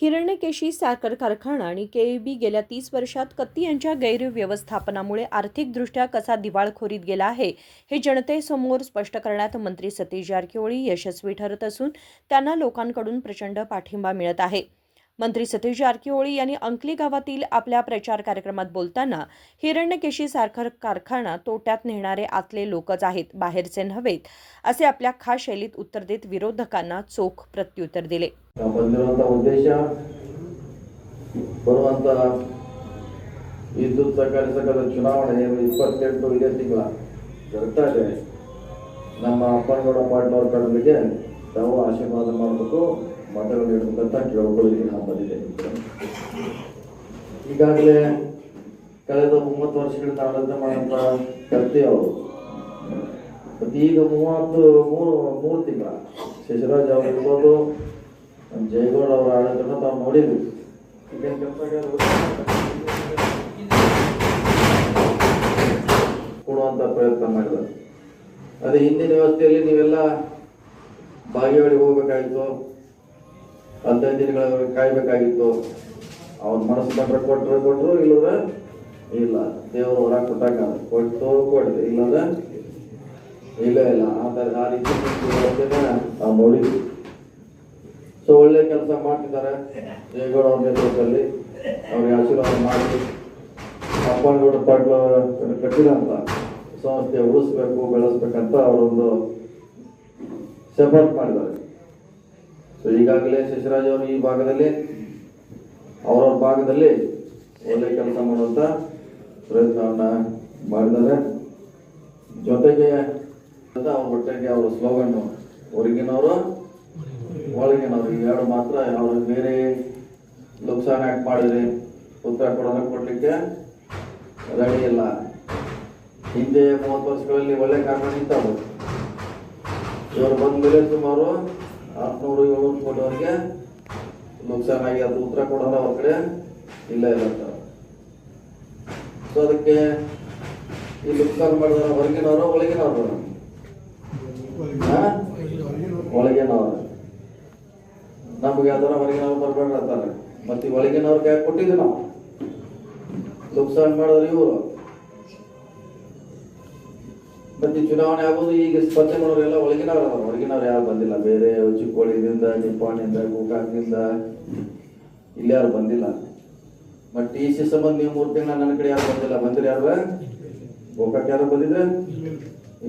हिरण्यकेशी साखर कारखाना आणि केईबी गेल्या 30 वर्षात कत्ती यांच्या गैरव्यवस्थापनामुळे आर्थिकदृष्ट्या कसा दिवाळखोरीत गेला आहे हे जनतेसमोर स्पष्ट करण्यात मंत्री सतीश जारकिहोळी यशस्वी ठरत असून त्यांना लोकांकडून प्रचंड पाठिंबा मिळत आहे। मंत्री सतीश जारकिहोळी यांनी अंकली गावातील आपल्या प्रचार कार्यक्रमात बोलताना हिरण्यकेशी साखर कारखाना तोट्यात नेणारे आतले लोकच आहेत, बाहेरचे नव्हेत, असे आपल्या खास शैलीत उत्तर देत विरोधकांना चोख प्रत्युत्तर दिले। ಉದ್ದೇಶ ಬರುವಂತ ವಿದ್ಯುತ್ ಸಹಕಾರಿ ಸಂಘದ ಚುನಾವಣೆ 28 ಇದೇ ತಿಂಗಳ ಜರುಗ್ತಾ ಇದೆ। ನಮ್ಮ ಅಪ್ಪನಗೌಡ ಪಾಟೀಲ್ ಅವರ ಕಡೆಗೆ ತಾವು ಆಶೀರ್ವಾದ ಮಾಡಬೇಕು, ಮತಗಳು ನೀಡಬೇಕಂತ ಕೇಳ್ಕೊಳ್ಳಿ ನಾನು ಬಂದಿದ್ದೇನೆ। ಈಗಾಗಲೇ ಕಳೆದ 30 ವರ್ಷಗಳಿಂದ ಆಡಳಿತ ಮಾಡುವಂತ ಕತ್ತಿ ಅವರು ಈಗ 33 ತಿಂಗಳ ಶಶಿರಾಜ್ ಅವರು ಇರ್ಬೋದು, ಜಯಗೌಡ ಅವರ ಆಡಳಿತನ ತಾವು ನೋಡಿದ್ವಿ। ಕೊಡುವಂತ ಪ್ರಯತ್ನ ಮಾಡಿದ್ದಾರೆ। ಅದೇ ಹಿಂದಿನ ವ್ಯವಸ್ಥೆಯಲ್ಲಿ ನೀವೆಲ್ಲ ಬಾಗೇವಾಡಿ ಹೋಗ್ಬೇಕಾಗಿತ್ತು, 15 ದಿನಗಳ ಕಾಯ್ಬೇಕಾಗಿತ್ತು। ಅವ್ರ ಮನಸ್ಸು ಬಂದ್ರೆ ಕೊಟ್ಟರು, ಇಲ್ಲದ ಇಲ್ಲ, ದೇವರು ಹೊರ ಕೊಟ್ಟಾಗ ಕೊಡ್ರಿ, ಇಲ್ಲದ ಇಲ್ಲ ಆ ರೀತಿ ನಾವು ನೋಡಿದ್ವಿ। ಸೊ ಒಳ್ಳೆ ಕೆಲಸ ಮಾಡ್ತಿದ್ದಾರೆ ಜಯಗೌಡ ಅವ್ರ ನೇತೃತ್ವದಲ್ಲಿ, ಅವ್ರಿಗೆ ಆಶೀರ್ವಾದ ಮಾಡಿ ಅಪ್ಪನಗೌಡ ಪಾಟೀಲ್ ಕಟ್ಟಿದಂತ ಸಂಸ್ಥೆ ಉಳಿಸ್ಬೇಕು, ಬೆಳೆಸ್ಬೇಕಂತ ಅವರೊಂದು ಶಪಥ ಮಾಡಿದ್ದಾರೆ। ಸೊ ಈಗಾಗಲೇ ಶಶಿರಾಜ್ ಅವರು ಈ ಭಾಗದಲ್ಲಿ ಅವರವ್ರ ಭಾಗದಲ್ಲಿ ಒಳ್ಳೆ ಕೆಲಸ ಮಾಡುವಂತ ಪ್ರಯತ್ನವನ್ನ ಮಾಡಿದ್ದಾರೆ। ಜೊತೆಗೆ ಅವ್ರ ಒಟ್ಟಿಗೆ ಅವರ ಸ್ಲೋಗನ್ ಹೊರಗಿನವರು ಒಳಗಿನವ್ರು ಎರಡು ಮಾತ್ರ, ಅವ್ರು ಬೇರೆ ಲುಕ್ಸಾನ್ ಆಕ್ಟ್ ಮಾಡಿದ್ರೆ ಉತ್ತರ ಕೊಡ್ಲಿಕ್ಕೆ ರೆಡಿ ಇಲ್ಲ। ಹಿಂದೆ 30 ವರ್ಷಗಳಲ್ಲಿ ಒಳ್ಳೆ ಕಾರ್ಖಾನೆ ನಿಂತಾವು, ಇವರು ಬಂದ ಮೇಲೆ ಸುಮಾರು 600-700 ಕೋಟಿವರೆಗೆ ಲುಕ್ಸಾನ್ ಆಗಿ ಅದು ಉತ್ತರ ಕೊಡೋದು ಅವ್ರ ಕಡೆ ಇಲ್ಲ ಅಂತ। ಸೊ ಅದಕ್ಕೆ ಈ ಲುಕ್ಸಾನ್ ಮಾಡಿದ ಹೊರಗಿನವರು ಒಳಗಿನವರು ಒಳಗಿನವರು ನಮಗೆ ಅದರ ಹೊರಗಿನವ್ರು ಬರ್ಬೇಡ್ರಿ ಅಂತಾರೆ, ಮತ್ತೆ ಒಳಗಿನವ್ರ ಕೈ ಕೊಟ್ಟಿದ್ವಿ ನಾವು ಲುಕ್ಸಾನ್ ಮಾಡಿದ್ರೆ ಇವರು। ಮತ್ತೆ ಚುನಾವಣೆ ಆಗೋದು ಈಗ ಸ್ಪರ್ಧೆ ಮಾಡೋರೆಲ್ಲ ಒಳಗಿನವ್ರು ಅದಾರ, ಹೊರಗಿನವ್ರು ಯಾರು ಬಂದಿಲ್ಲ। ಬೇರೆ ಚಿಕ್ಕೋಳಿದಿಂದ, ನಿಪ್ಪಾಣಿಂದ, ಗೋಕಾಕ್ನಿಂದ ಇಲ್ಲಿ ಯಾರು ಬಂದಿಲ್ಲ। ಮತ್ತೆ ಈ ಸಂಬಂಧ ನೀವು 3 ತಿಂಗಳ ನನ್ನ ಕಡೆ ಯಾರು ಬಂದಿಲ್ಲ, ಬಂದಿರಿ ಯಾರು? ಗೋಕಾಕ್ ಯಾರು ಬಂದಿದ್ರೆ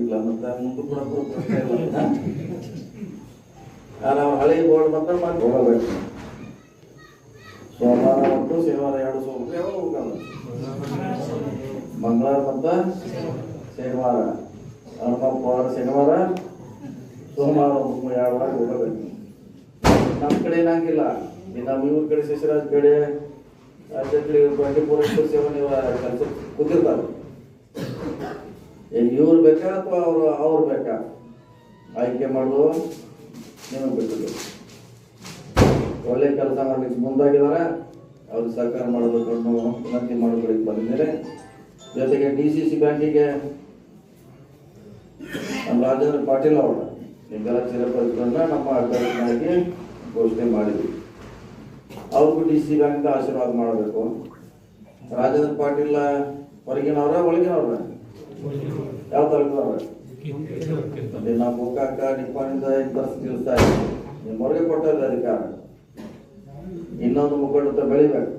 ಇಲ್ಲ, ಮತ್ತೆ ಮುಂದೆ ಕೂಡ ಪ್ರಶ್ನೆ ಇಲ್ಲ। ನಾವು ಹಳೆ ಬೋರ್ಡ್ ಮಾತ್ರ ಮಾಡಿ ಹೋಗಬೇಕು, ಸೋಮವಾರ ಮತ್ತು ಶನಿವಾರ 2 ಹೋಗಲ್ಲ, ಮಂಗಳವಾರ ಮತ್ತು ಶನಿವಾರ, ಹನುಮಪ್ಪವಾರ ಶನಿವಾರ, ಸೋಮವಾರ 2 ವಾರ ಹೋಗಬೇಕು। ನಮ್ಮ ಕಡೆ ಏನಾಗಿಲ್ಲ, ನಮ್ಮ ಇವ್ರ ಕಡೆ ಶಶಿರಾಜ್ ಕಡೆ 24 ಸೇವನೆ ಕೆಲಸ ಕೂತಿರ್ತಾರೆ। ಇವ್ರು ಬೇಕಾ ಅಥವಾ ಅವ್ರು ಬೇಕಾ ಆಯ್ಕೆ ಮಾಡೋದು ನಿಮಗೆ ಬಿಟ್ಟಿದ್ದು। ಒಳ್ಳೆ ಕೆಲಸ ಮಾಡ್ಲಿಕ್ಕೆ ಮುಂದಾಗಿದ್ದಾರೆ, ಅವ್ರಿಗೆ ಸಹಕಾರ ಮಾಡಬೇಕು ಅನ್ನೋ ವಿನಂತಿ ಮಾಡಿಕೊಳ್ಳಿಕ್ಕೆ ಬಂದಿದ್ದಾರೆ। ಜೊತೆಗೆ DCC ಬ್ಯಾಂಕಿಗೆ ನಮ್ಮ ರಾಜೇಂದ್ರ ಪಾಟೀಲ್ ಅವರ ನಿಮ್ಮೆಲ್ಲ ಚಿರಪರಿಚಿತರನ್ನ ನಮ್ಮ ಅಧ್ಯಕ್ಷನಾಗಿ ಘೋಷಣೆ ಮಾಡಿದ್ವಿ। ಅವ್ರಿಗೂ DCC ಬ್ಯಾಂಕಿಂದ ಆಶೀರ್ವಾದ ಮಾಡಬೇಕು। ರಾಜೇಂದ್ರ ಪಾಟೀಲ್ ಹೊರಗಿನವ್ರ ಒಳಗಿನವ್ರ ಯಾವ ತಾಲೂಕಿನವ್ರ? ನಾವು ಗೋಕಾಕ ನಿಪ್ಪಾಣಿಂದ ತಿಳಿಸ್ತಾ ಇದ್ದೀವಿ, ನಿಮ್ಮ ಹೊರಗೆ ಕೊಟ್ಟಿಲ್ಲ ಅಧಿಕಾರ, ಇನ್ನೊಂದು ಮುಖಂಡತೆ ಬೆಳಿಬೇಕು,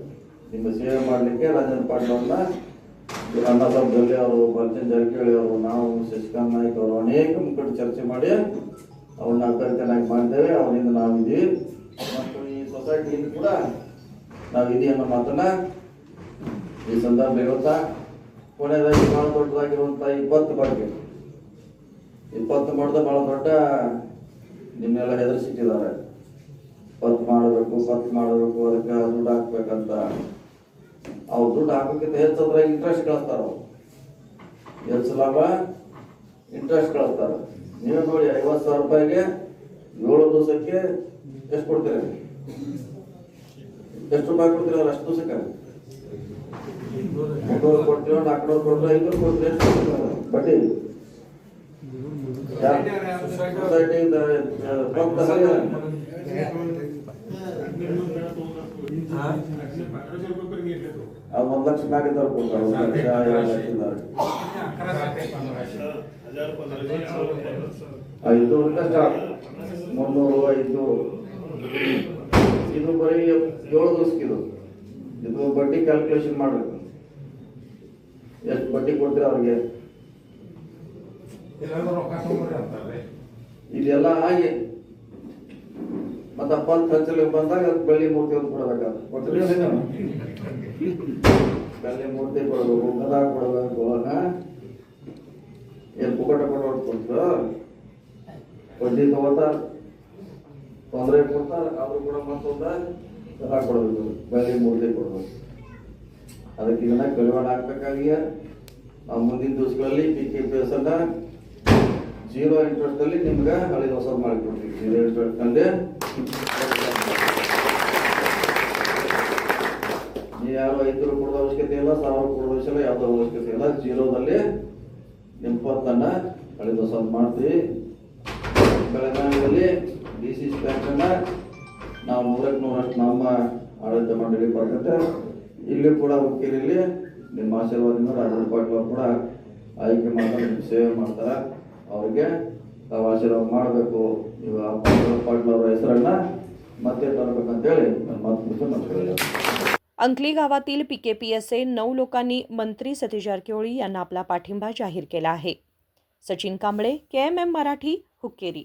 ನಿಮ್ಮ ಸೇವೆ ಮಾಡಲಿಕ್ಕೆ ರಾಜೇಂದ್ರ ಪಾಟೀಲ್ ಅವ್ರನ್ನ ಅಣ್ಣಾಸಾಬ್ ಜೊಲ್ಲೆ ಅವರು, ಬಲ್ಚನ್ ಜಾರಕಿಹೊಳಿ ಅವರು, ನಾವು ಶಶಿಕಾಂತ್ ನಾಯ್ಕ ಅವರು ಅನೇಕ ಮುಖಂಡ ಚರ್ಚೆ ಮಾಡಿ ಅವ್ರನ್ನ ಅಭ್ಯರ್ಥಿಯನ್ನಾಗಿ ಮಾಡಿದ್ದೇವೆ। ಅವರಿಂದ ನಾವಿದ್ದೀವಿ ಮತ್ತು ಈ ಸೊಸೈಟಿಯಲ್ಲಿ ಕೂಡ ನಾವಿದ್ದೀವಿ ಅನ್ನೋ ಮಾತನ್ನ ಈ ಸಂದರ್ಭ ಹೇಳುತ್ತಾ, ಕೊನೆಯದಾಗಿ ಬಹಳ ದೊಡ್ಡದಾಗಿರುವಂತ 20 ಬಗ್ಗೆ 20 ಮಾಡಿದ ಬಹಳ ದೊಡ್ಡ ನಿಮ್ನೆಲ್ಲ ಹೆದರಿಸಿಟ್ಟಿದ್ದಾರೆ। 20 ಮಾಡಬೇಕು, ಅದಕ್ಕೆ ದುಡ್ಡು ಹಾಕ್ಬೇಕಂತ। ಅವ್ರು ದುಡ್ಡು ಹಾಕೋಕ್ಕಿಂತ ಹೆಚ್ಚಾದ್ರೆ ಇಂಟ್ರೆಸ್ಟ್ ಕಳಿಸ್ತಾರ, ಹೆಚ್ಚು ಲಾಭ ಇಂಟ್ರೆಸ್ಟ್ ಕಳಿಸ್ತಾರ। ನೀವು ನೋಡಿ 50,000 ರೂಪಾಯಿಗೆ 7 ದಿವಸಕ್ಕೆ ಎಷ್ಟು ಕೊಡ್ತೀರಿ? ಎಷ್ಟು ರೂಪಾಯಿ ಕೊಡ್ತೀರಿ ಅವ್ರು ಅಷ್ಟು ದಿವಸಕ್ಕೆ? 300 ಕೊಡ್ತೀವಿ, 400 ಕೊಡ್ತೀವಿ, 500 ಕೊಡ್ತೀವಿ, ಎಷ್ಟು ಬಡ್ಡಿ? ಸೊಸೈಟಿಯಿಂದ ಅದು 1 ಲಕ್ಷ ಮ್ಯಾಗ ಇದ್ದವ್ರು ಕೊಡ್ತಾರೆ, 1 ಲಕ್ಷ 2 ಲಕ್ಷ ಇದ್ದವ್ರು. 500 ಸ್ಟಾರ್ಟ್, 300, 500. ಇದು ಬರೀ 7 ದಿವಸಕ್ಕಿದು. ಇದು ಬಡ್ಡಿ ಕ್ಯಾಲ್ಕುಲೇಷನ್ ಮಾಡ್ಬೇಕು, ಎಷ್ಟು ಬಡ್ಡಿ ಕೊಡ್ತೀರ ಅವ್ರಿಗೆ. ಇದೆಲ್ಲ ಆಗಿ ಮತ್ತೆ ಖರ್ಚಲ್ಲಿ ಬಂದಾಗ ಅದಕ್ಕೆ ಬೆಳ್ಳಿ ಮೂರ್ತಿ ಒಂದು ಕೊಡಬೇಕಾದ್ರೆ ಕೊಡ್ತೀರಿ, ಬೆಳ್ಳಿ ಮೂರ್ತಿ ಕೊಡಬೇಕು, ಗದ ಕೊಡಬೇಕು. ಏನು ಪುಕಟ ಕೊಟ್ಟು ಬಡ್ಡಿ ತಗೋತಾರ, ತೊಂದರೆ ಕೊಡ್ತಾರ, ಆದ್ರೂ ಕೂಡ ಮತ್ತೊಂದ ಗದ ಕೊಡಬೇಕು, ಬೆಳ್ಳಿ ಮೂರ್ತಿ ಕೊಡ್ಬೇಕು. ಅದಕ್ಕೆ ಇದನ್ನ ಕಡಿವಾಣ ಹಾಕ್ಬೇಕಾಗಿ ನಾವು ಮುಂದಿನ ದಿವಸಗಳಲ್ಲಿ PKPS ಅನ್ನ 0 ಇಂಟ್ರೆಸ್ಟ್ ಅಲ್ಲಿ ನಿಮ್ಗೆ ಹಳಿದ ಹೊಸ ಮಾಡಿಕೊಡ್ತೀವಿ. 0 ಇಂಟ್ರೆಸ್ಟ್ ನಲ್ಲಿ ನೀವು ಯಾರು 500 ಕೊಡೋದ ಅವಶ್ಯಕತೆ ಇಲ್ಲ, 1000 ಕೊಡೋದ ಅವಶ್ಯಕತೆ ಇಲ್ಲ, ಯಾವುದೋ ಅವಶ್ಯಕತೆ ಇಲ್ಲ. 0ದಲ್ಲಿ ನಿಮ್ಮ ಪತ್ತನ್ನ ಹಳಿದ ಹೊಸ ಮಾಡ್ತೀವಿ. ಬೆಳಗಾವಿಯಲ್ಲಿ DCC ಬ್ಯಾಂಕ್ ಅನ್ನ ನಾವು 100ಕ್ಕೆ 100 ನಮ್ಮ ಆಡಳಿತ ಮಂಡಳಿ ಬರ್ತದೆ. ಇಲ್ಲಿ ಕೂಡ ಹುಕ್ಕೇರಿಯಲ್ಲಿ ನಿಮ್ಮ ಆಶೀರ್ವಾದದಿಂದ ರಾಜೇಂದ್ರ ಪಾಟೀಲ್ ಅವರು ಕೂಡ ಆಯ್ಕೆ ಮಾಡ್ತಾರೆ, ಸೇವೆ ಮಾಡ್ತಾರೆ. ಅವ್ರಿಗೆ ತಾವು ಆಶೀರ್ವಾದ ಮಾಡಬೇಕು. ನೀವು ಪಾಟೀಲ್ ಅವರ ಹೆಸರನ್ನ ಮತ್ತೆ ತರಬೇಕಂತೇಳಿ ನನ್ನ ಮಾತು ಮುಗಿಸ್ಕೊಂಡು अंकली गावातील PKPSचे 9 लोकांनी मंत्री सतीश जारकिहोळी यांना आपला पाठिंबा जाहीर केला आहे. सचिन कांबळे, KMM मराठी, हुक्केरी.